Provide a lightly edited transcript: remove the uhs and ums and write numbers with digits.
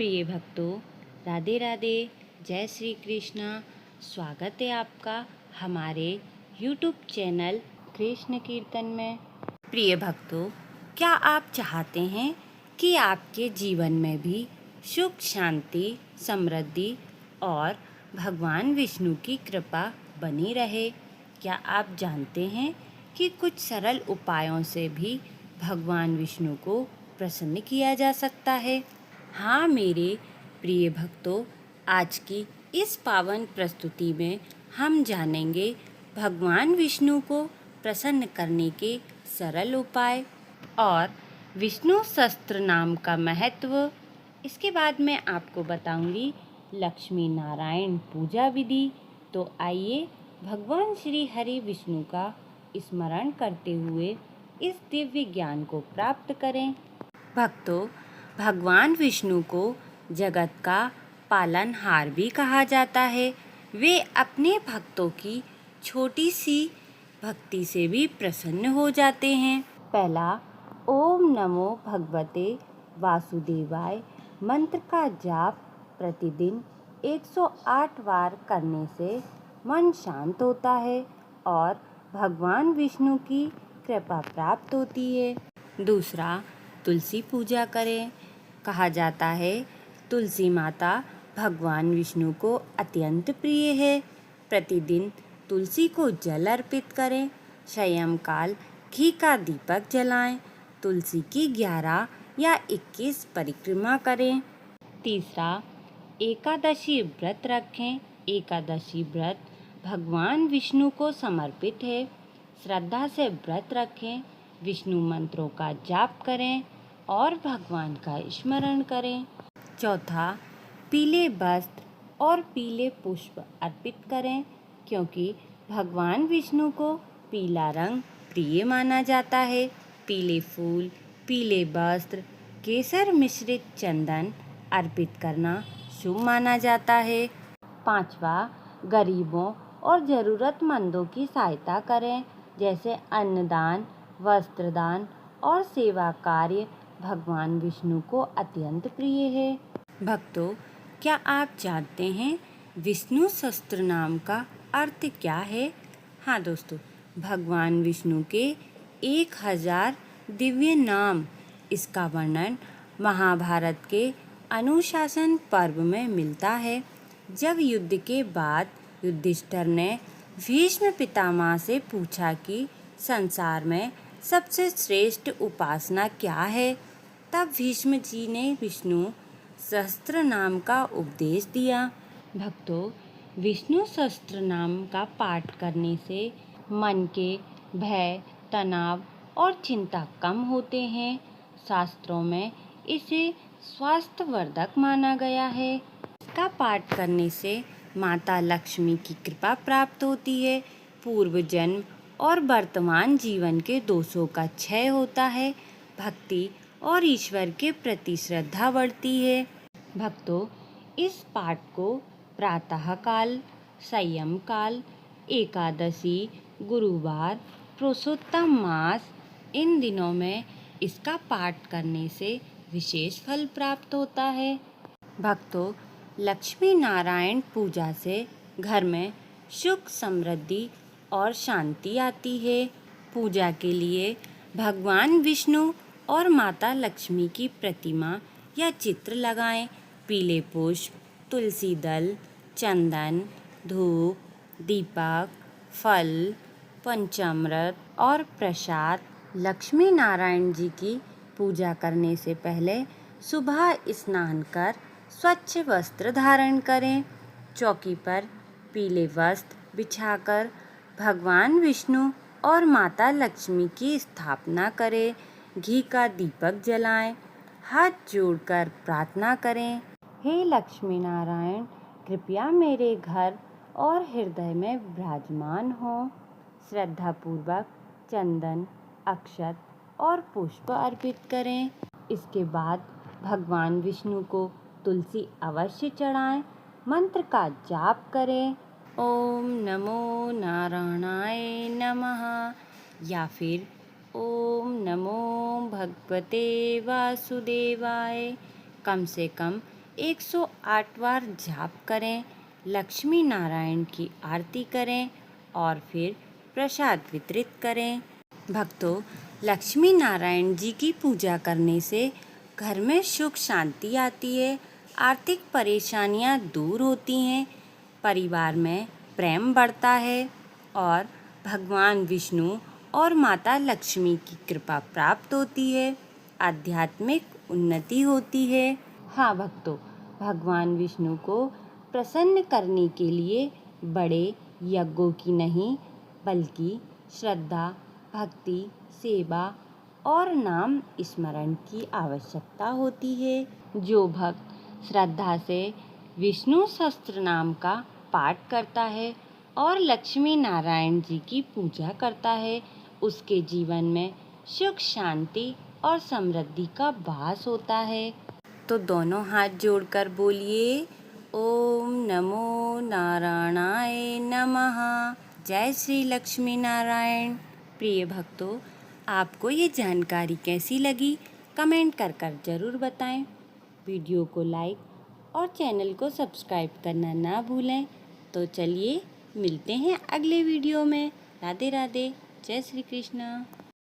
प्रिय भक्तों, राधे राधे, जय श्री कृष्णा। स्वागत है आपका हमारे YouTube चैनल कृष्ण कीर्तन में। प्रिय भक्तों, क्या आप चाहते हैं कि आपके जीवन में भी सुख, शांति, समृद्धि और भगवान विष्णु की कृपा बनी रहे? क्या आप जानते हैं कि कुछ सरल उपायों से भी भगवान विष्णु को प्रसन्न किया जा सकता है? हाँ मेरे प्रिय भक्तों, आज की इस पावन प्रस्तुति में हम जानेंगे भगवान विष्णु को प्रसन्न करने के सरल उपाय और विष्णु सहस्त्र नाम का महत्व। इसके बाद मैं आपको बताऊंगी लक्ष्मी नारायण पूजा विधि। तो आइए भगवान श्री हरि विष्णु का स्मरण करते हुए इस दिव्य ज्ञान को प्राप्त करें। भक्तों, भगवान विष्णु को जगत का पालनहार भी कहा जाता है। वे अपने भक्तों की छोटी सी भक्ति से भी प्रसन्न हो जाते हैं। पहला, ओम नमो भगवते वासुदेवाय मंत्र का जाप प्रतिदिन 108 बार करने से मन शांत होता है और भगवान विष्णु की कृपा प्राप्त होती है। दूसरा, तुलसी पूजा करें। कहा जाता है तुलसी माता भगवान विष्णु को अत्यंत प्रिय है। प्रतिदिन तुलसी को जल अर्पित करें। सायंकाल घी का दीपक जलाएं। तुलसी की 11 या 21 परिक्रमा करें। तीसरा, एकादशी व्रत रखें। एकादशी व्रत भगवान विष्णु को समर्पित है। श्रद्धा से व्रत रखें, विष्णु मंत्रों का जाप करें और भगवान का स्मरण करें। चौथा, पीले वस्त्र और पीले पुष्प अर्पित करें, क्योंकि भगवान विष्णु को पीला रंग प्रिय माना जाता है। पीले फूल, पीले वस्त्र, केसर मिश्रित चंदन अर्पित करना शुभ माना जाता है। पांचवा, गरीबों और ज़रूरतमंदों की सहायता करें, जैसे अन्नदान, वस्त्रदान और सेवा कार्य भगवान विष्णु को अत्यंत प्रिय है। भक्तों, क्या आप जानते हैं विष्णु सहस्त्र नाम का अर्थ क्या है? हाँ दोस्तों, भगवान विष्णु के 1000 दिव्य नाम। इसका वर्णन महाभारत के अनुशासन पर्व में मिलता है। जब युद्ध के बाद युधिष्ठिर ने भीष्म पितामह से पूछा कि संसार में सबसे श्रेष्ठ उपासना क्या है, तब भीष्म जी ने विष्णु सहस्त्र नाम का उपदेश दिया। भक्तों, विष्णु सहस्त्र नाम का पाठ करने से मन के भय, तनाव और चिंता कम होते हैं। शास्त्रों में इसे स्वास्थ्यवर्धक माना गया है। इसका पाठ करने से माता लक्ष्मी की कृपा प्राप्त होती है। पूर्व जन्म और वर्तमान जीवन के दोषों का क्षय होता है। भक्ति और ईश्वर के प्रति श्रद्धा बढ़ती है। भक्तों, इस पाठ को प्रातःकाल, संयमकाल, एकादशी, गुरुवार, पुरुषोत्तम मास इन दिनों में इसका पाठ करने से विशेष फल प्राप्त होता है। भक्तों, लक्ष्मी नारायण पूजा से घर में सुख, समृद्धि और शांति आती है। पूजा के लिए भगवान विष्णु और माता लक्ष्मी की प्रतिमा या चित्र लगाएं। पीले पुष्प, तुलसी दल, चंदन, धूप, दीपक, फल, पंचामृत और प्रसाद। लक्ष्मी नारायण जी की पूजा करने से पहले सुबह स्नान कर स्वच्छ वस्त्र धारण करें। चौकी पर पीले वस्त्र बिछाकर भगवान विष्णु और माता लक्ष्मी की स्थापना करें। घी का दीपक जलाएं। हाथ जोड़कर प्रार्थना करें, हे लक्ष्मी नारायण, कृपया मेरे घर और हृदय में विराजमान हो। श्रद्धापूर्वक चंदन, अक्षत और पुष्प अर्पित करें। इसके बाद भगवान विष्णु को तुलसी अवश्य चढ़ाएं। मंत्र का जाप करें, ओम नमो नारायणाय नमः, या फिर ओम नमो भगवते वासुदेवाय कम से कम 108 बार जाप करें, लक्ष्मी नारायण की आरती करें और फिर प्रसाद वितरित करें। भक्तों, लक्ष्मी नारायण जी की पूजा करने से घर में सुख शांति आती है, आर्थिक परेशानियां दूर होती हैं, परिवार में प्रेम बढ़ता है और भगवान विष्णु और माता लक्ष्मी की कृपा प्राप्त होती है, आध्यात्मिक उन्नति होती है। हाँ भक्तों, भगवान विष्णु को प्रसन्न करने के लिए बड़े यज्ञों की नहीं बल्कि श्रद्धा, भक्ति, सेवा और नाम स्मरण की आवश्यकता होती है। जो भक्त श्रद्धा से विष्णु सहस्त्र नाम का पाठ करता है और लक्ष्मी नारायण जी की पूजा करता है, उसके जीवन में सुख शांति और समृद्धि का वास होता है। तो दोनों हाथ जोड़कर बोलिए, ओम नमो नारायणाय नमः। जय श्री लक्ष्मी नारायण। प्रिय भक्तों, आपको ये जानकारी कैसी लगी कमेंट कर ज़रूर बताएं। वीडियो को लाइक और चैनल को सब्सक्राइब करना ना भूलें। तो चलिए मिलते हैं अगले वीडियो में। राधे राधे, जय श्री कृष्ण।